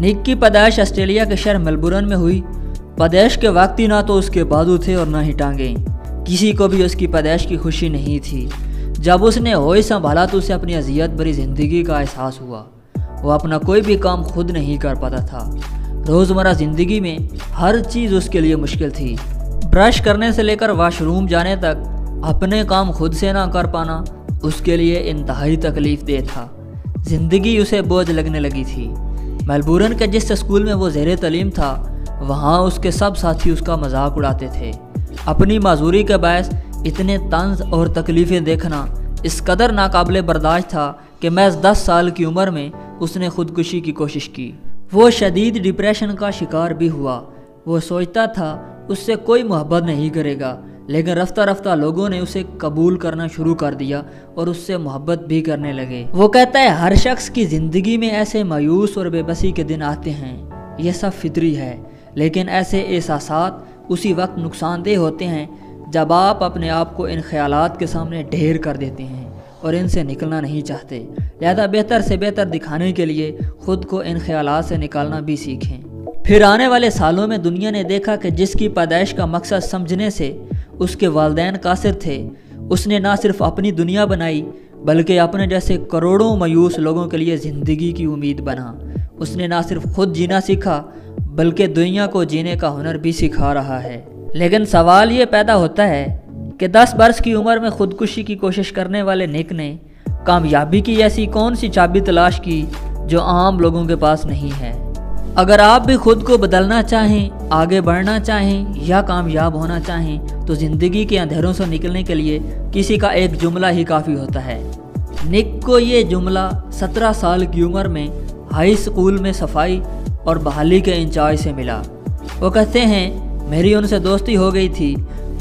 निक की पैदाइश ऑस्ट्रेलिया के शहर मेलबुर्न में हुई। पैदाइश के वक्त ही ना तो उसके बाजू थे और ना ही टांगें। किसी को भी उसकी पैदाइश की खुशी नहीं थी। जब उसने होश संभाला तो उसे अपनी अजियत भरी ज़िंदगी का एहसास हुआ। वो अपना कोई भी काम खुद नहीं कर पाता था। रोज़मर्रा ज़िंदगी में हर चीज़ उसके लिए मुश्किल थी। ब्रश करने से लेकर वॉशरूम जाने तक अपने काम खुद से ना कर पाना उसके लिए इंतहाई तकलीफ दे था। ज़िंदगी उसे बोझ लगने लगी थी। मेलबुर्न के जिस स्कूल में वो ज़ेरे तालीम था, वहाँ उसके सब साथी उसका मजाक उड़ाते थे। अपनी माजूरी के बायस इतने तंज और तकलीफ़ें देखना इस कदर नाकाबिले बर्दाश्त था कि महज 10 साल की उम्र में उसने खुदकुशी की कोशिश की। वो शदीद डिप्रेशन का शिकार भी हुआ। वो सोचता था उससे कोई मोहब्बत नहीं करेगा, लेकिन रफ्ता रफ्ता लोगों ने उसे कबूल करना शुरू कर दिया और उससे मोहब्बत भी करने लगे। वो कहता है हर शख्स की ज़िंदगी में ऐसे मायूस और बेबसी के दिन आते हैं, यह सब फितरी है, लेकिन ऐसे एहसासात उसी वक्त नुकसानदेह होते हैं जब आप अपने आप को इन ख्यालात के सामने ढेर कर देते हैं और इनसे निकलना नहीं चाहते। लिहाजा बेहतर से बेहतर दिखाने के लिए ख़ुद को इन ख्यालात से निकालना भी सीखें। फिर आने वाले सालों में दुनिया ने देखा कि जिसकी पैदाइश का मकसद समझने से उसके वालिदैन कासिर थे, उसने ना सिर्फ अपनी दुनिया बनाई बल्कि अपने जैसे करोड़ों मायूस लोगों के लिए ज़िंदगी की उम्मीद बना। उसने ना सिर्फ खुद जीना सीखा बल्कि दुनिया को जीने का हुनर भी सिखा रहा है। लेकिन सवाल ये पैदा होता है कि 10 बरस की उम्र में खुदकुशी की कोशिश करने वाले निक ने कामयाबी की ऐसी कौन सी चाबी तलाश की जो आम लोगों के पास नहीं है। अगर आप भी खुद को बदलना चाहें, आगे बढ़ना चाहें या कामयाब होना चाहें तो ज़िंदगी के अंधेरों से निकलने के लिए किसी का एक जुमला ही काफ़ी होता है। निक को ये जुमला 17 साल की उम्र में हाई स्कूल में सफाई और बहाली के इंचार्ज से मिला। वो कहते हैं मेरी उनसे दोस्ती हो गई थी।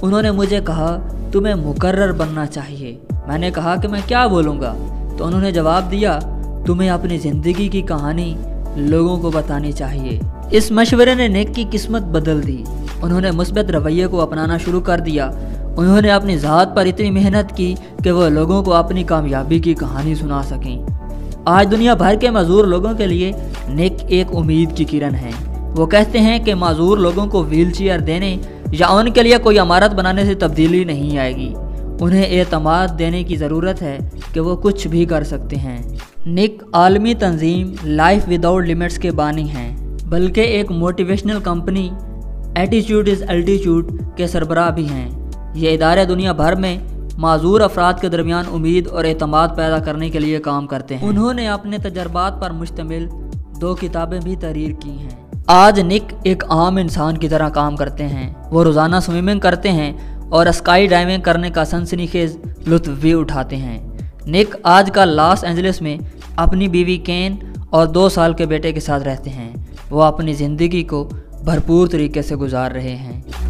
उन्होंने मुझे कहा तुम्हें मुकर्रर बनना चाहिए। मैंने कहा कि मैं क्या बोलूँगा, तो उन्होंने जवाब दिया तुम्हें अपनी ज़िंदगी की कहानी लोगों को बतानी चाहिए। इस मशवरे ने निक की किस्मत बदल दी। उन्होंने मुस्बत रवैये को अपनाना शुरू कर दिया। उन्होंने अपनी ज़ात पर इतनी मेहनत की कि वह लोगों को अपनी कामयाबी की कहानी सुना सकें। आज दुनिया भर के माजूर लोगों के लिए निक एक उम्मीद की किरण है। वो कहते हैं कि माजूर लोगों को व्हील चेयर देने या उनके लिए कोई इमारत बनाने से तब्दीली नहीं आएगी। उन्हें एतमाद देने की ज़रूरत है कि वो कुछ भी कर सकते हैं। निक आलमी तंजीम लाइफ विदाउट लिमिट्स के बानी हैं, बल्कि एक motivational company attitude is altitude के सरबराह भी हैं। ये इदारे दुनिया भर में माजूर अफराद के दरमियान उम्मीद और एतमाद पैदा करने के लिए काम करते हैं। उन्होंने अपने तजर्बात पर मुश्तमिल 2 किताबें भी तहरीर की हैं। आज निक एक आम इंसान की तरह काम करते हैं। वो रोज़ाना स्विमिंग करते हैं और स्काई डाइविंग करने का सनसनीखेज लुत्फ़ भी उठाते हैं। निक आजकल लॉस एंजलिस में अपनी बीवी केन और 2 साल के बेटे के साथ रहते हैं। वो अपनी ज़िंदगी को भरपूर तरीके से गुजार रहे हैं।